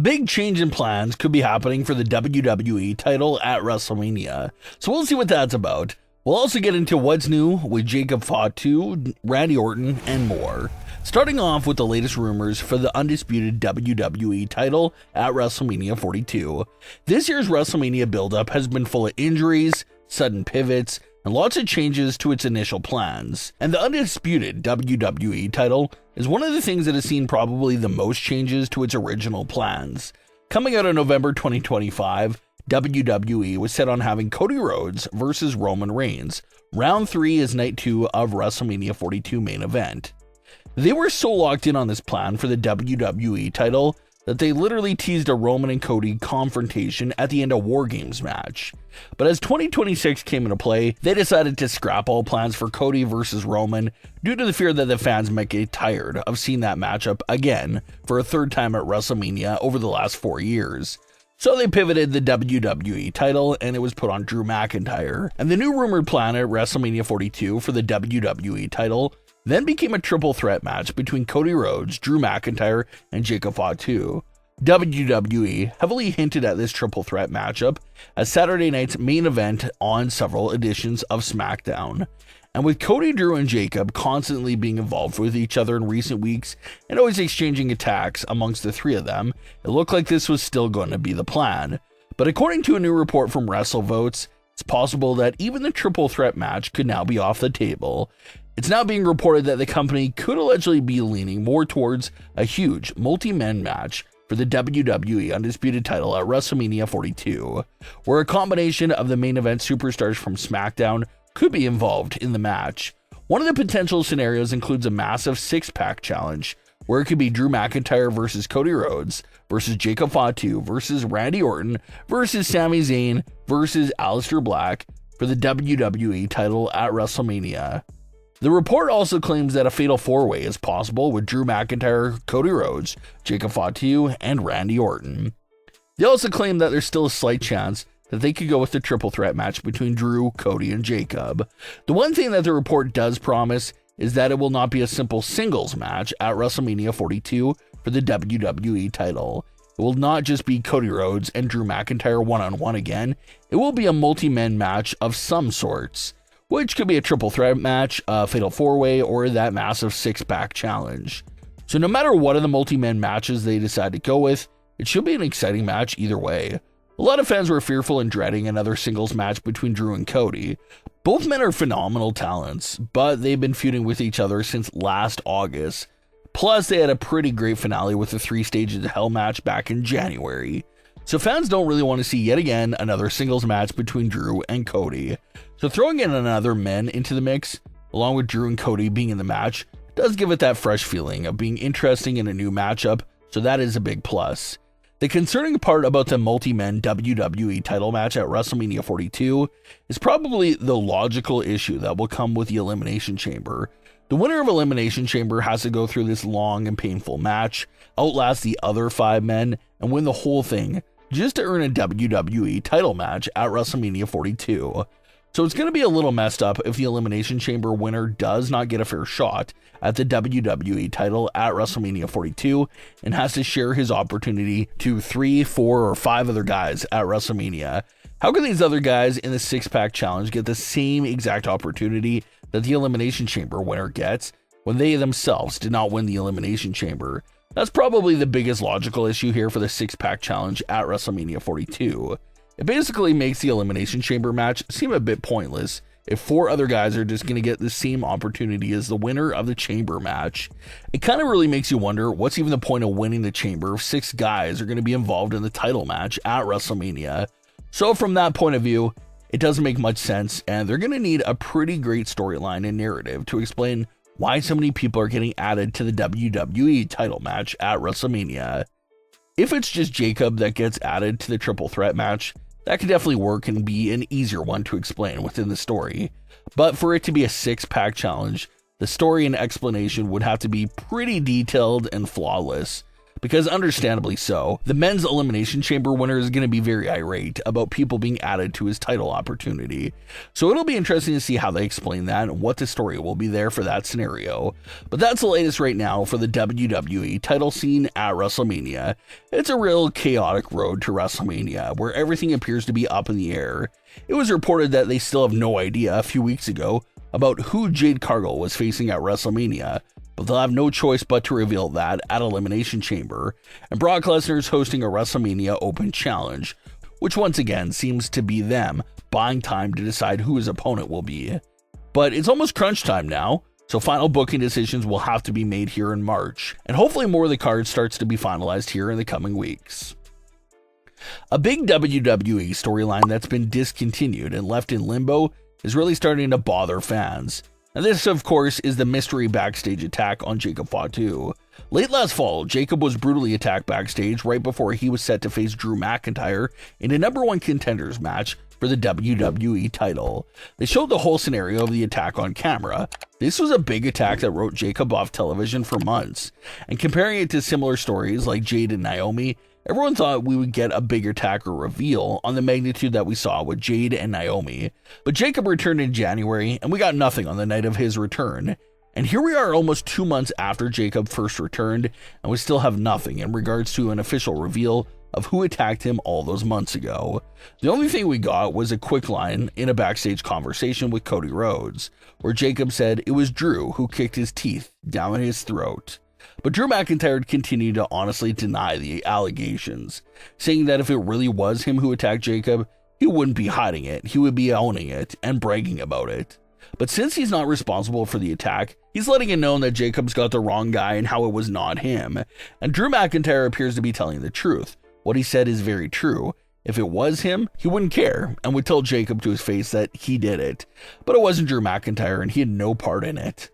big change in plans could be happening for the WWE title at WrestleMania, so we'll see what that's about. We'll also get into what's new with Jacob Fatu, Randy Orton, and more. Starting off with the latest rumors for the undisputed WWE title at WrestleMania 42. This year's WrestleMania build-up has been full of injuries, sudden pivots, and lots of changes to its initial plans. And the undisputed WWE title is one of the things that has seen probably the most changes to its original plans. Coming out in November 2025, WWE was set on having Cody Rhodes versus Roman Reigns. Round 3 is night 2 of WrestleMania 42 main event. They were so locked in on this plan for the WWE title that they literally teased a Roman and Cody confrontation at the end of War Games match. But as 2026 came into play, they decided to scrap all plans for Cody versus Roman due to the fear that the fans might get tired of seeing that matchup again for a third time at WrestleMania over the last 4 years. So they pivoted the WWE title and it was put on Drew McIntyre. And the new rumored plan at WrestleMania 42 for the WWE title then became a triple threat match between Cody Rhodes, Drew McIntyre, and Jacob Fatu. WWE heavily hinted at this triple threat matchup as Saturday night's main event on several editions of Smackdown. And with Cody, Drew, and Jacob constantly being involved with each other in recent weeks and always exchanging attacks amongst the three of them, it looked like this was still going to be the plan. But according to a new report from WrestleVotes, it's possible that even the triple threat match could now be off the table. It's now being reported that the company could allegedly be leaning more towards a huge multi-man match for the WWE Undisputed title at WrestleMania 42, where a combination of the main event superstars from SmackDown could be involved in the match. One of the potential scenarios includes a massive six-pack challenge, where it could be Drew McIntyre versus Cody Rhodes versus Jacob Fatu versus Randy Orton versus Sami Zayn versus Aleister Black for the WWE title at WrestleMania. The report also claims that a fatal four-way is possible with Drew McIntyre, Cody Rhodes, Jacob Fatu, and Randy Orton. They also claim that there's still a slight chance that they could go with the triple threat match between Drew, Cody, and Jacob. The one thing that the report does promise is that it will not be a simple singles match at WrestleMania 42 for the WWE title. It will not just be Cody Rhodes and Drew McIntyre one-on-one again. It will be a multi-man match of some sorts, which could be a triple threat match, a fatal four-way, or that massive six-pack challenge. So no matter what of the multi-man matches they decide to go with, it should be an exciting match either way. A lot of fans were fearful and dreading another singles match between Drew and Cody. Both men are phenomenal talents, but they've been feuding with each other since last August. Plus, they had a pretty great finale with the 3 Stages of Hell match back in January. So fans don't really want to see yet again another singles match between Drew and Cody. So throwing in another men into the mix, along with Drew and Cody being in the match, does give it that fresh feeling of being interesting in a new matchup, so that is a big plus. The concerning part about the multi-men WWE title match at WrestleMania 42 is probably the logical issue that will come with the Elimination Chamber. The winner of Elimination Chamber has to go through this long and painful match, outlast the other 5 men, and win the whole thing, just to earn a WWE title match at WrestleMania 42. So it's going to be a little messed up if the Elimination Chamber winner does not get a fair shot at the WWE title at WrestleMania 42 and has to share his opportunity to 3, 4, or 5 other guys at WrestleMania. How can these other guys in the six-pack challenge get the same exact opportunity that the Elimination Chamber winner gets when they themselves did not win the Elimination Chamber? That's probably the biggest logical issue here for the six-pack challenge at WrestleMania 42. It basically makes the Elimination Chamber match seem a bit pointless if 4 other guys are just going to get the same opportunity as the winner of the Chamber match. It kind of really makes you wonder what's even the point of winning the Chamber if 6 guys are going to be involved in the title match at WrestleMania. So from that point of view, it doesn't make much sense, and they're going to need a pretty great storyline and narrative to explain why so many people are getting added to the WWE title match at WrestleMania. If it's just Jacob that gets added to the triple threat match, that could definitely work and be an easier one to explain within the story. But for it to be a six-pack challenge, the story and explanation would have to be pretty detailed and flawless. because understandably so, the men's Elimination Chamber winner is going to be very irate about people being added to his title opportunity. So it'll be interesting to see how they explain that and what the story will be there for that scenario. But that's the latest right now for the WWE title scene at WrestleMania. It's a real chaotic road to WrestleMania where everything appears to be up in the air. It was reported that they still have no idea a few weeks ago about who Jade Cargill was facing at WrestleMania, but they'll have no choice but to reveal that at Elimination Chamber, and Brock Lesnar is hosting a WrestleMania Open Challenge, which once again seems to be them buying time to decide who his opponent will be. But it's almost crunch time now, so final booking decisions will have to be made here in March, and hopefully more of the card starts to be finalized here in the coming weeks. A big WWE storyline that's been discontinued and left in limbo is really starting to bother fans. And this, of course, is the mystery backstage attack on Jacob Fatu. Late last fall, Jacob was brutally attacked backstage right before he was set to face Drew McIntyre in a #1 contenders match for the WWE title. They showed the whole scenario of the attack on camera. This was a big attack that wrote Jacob off television for months. And comparing it to similar stories like Jade and Naomi, everyone thought we would get a big attack or reveal on the magnitude that we saw with Jade and Naomi. But Jacob returned in January, and we got nothing on the night of his return. And here we are almost 2 months after Jacob first returned, and we still have nothing in regards to an official reveal of who attacked him all those months ago. The only thing we got was a quick line in a backstage conversation with Cody Rhodes, where Jacob said it was Drew who kicked his teeth down his throat. But Drew McIntyre continued to honestly deny the allegations, saying that if it really was him who attacked Jacob, he wouldn't be hiding it, he would be owning it and bragging about it. But since he's not responsible for the attack, he's letting it known that Jacob's got the wrong guy and how it was not him. And Drew McIntyre appears to be telling the truth. What he said is very true. If it was him, he wouldn't care and would tell Jacob to his face that he did it. But it wasn't Drew McIntyre and he had no part in it.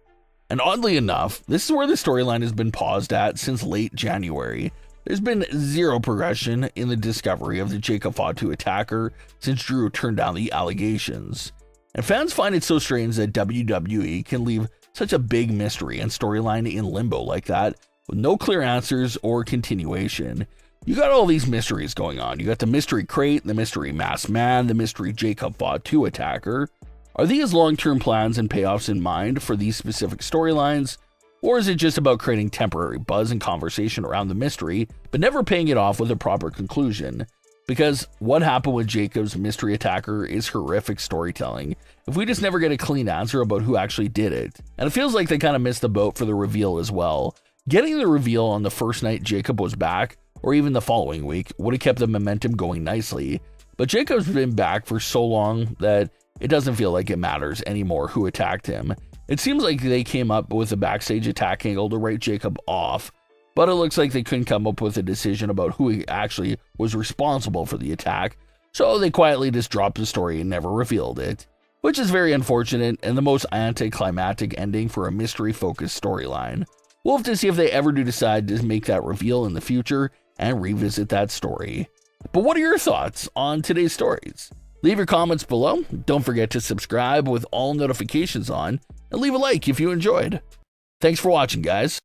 And oddly enough, this is where the storyline has been paused at since late January. There's been zero progression in the discovery of the Jacob Fatu attacker since Drew turned down the allegations. And fans find it so strange that WWE can leave such a big mystery and storyline in limbo like that with no clear answers or continuation. You got all these mysteries going on. You got the mystery crate, the mystery masked man, the mystery Jacob Fatu attacker. Are these long-term plans and payoffs in mind for these specific storylines? Or is it just about creating temporary buzz and conversation around the mystery, but never paying it off with a proper conclusion? Because what happened with Jacob's mystery attacker is horrific storytelling if we just never get a clean answer about who actually did it. And it feels like they kind of missed the boat for the reveal as well. Getting the reveal on the first night Jacob was back, or even the following week, would have kept the momentum going nicely. But Jacob's been back for so long that it doesn't feel like it matters anymore who attacked him. It seems like they came up with a backstage attack angle to write Jacob off, but it looks like they couldn't come up with a decision about who actually was responsible for the attack, so they quietly just dropped the story and never revealed it, which is very unfortunate and the most anticlimactic ending for a mystery-focused storyline. We'll have to see if they ever do decide to make that reveal in the future and revisit that story. But what are your thoughts on today's stories? Leave your comments below. Don't forget to subscribe with all notifications on, and leave a like if you enjoyed. Thanks for watching, guys.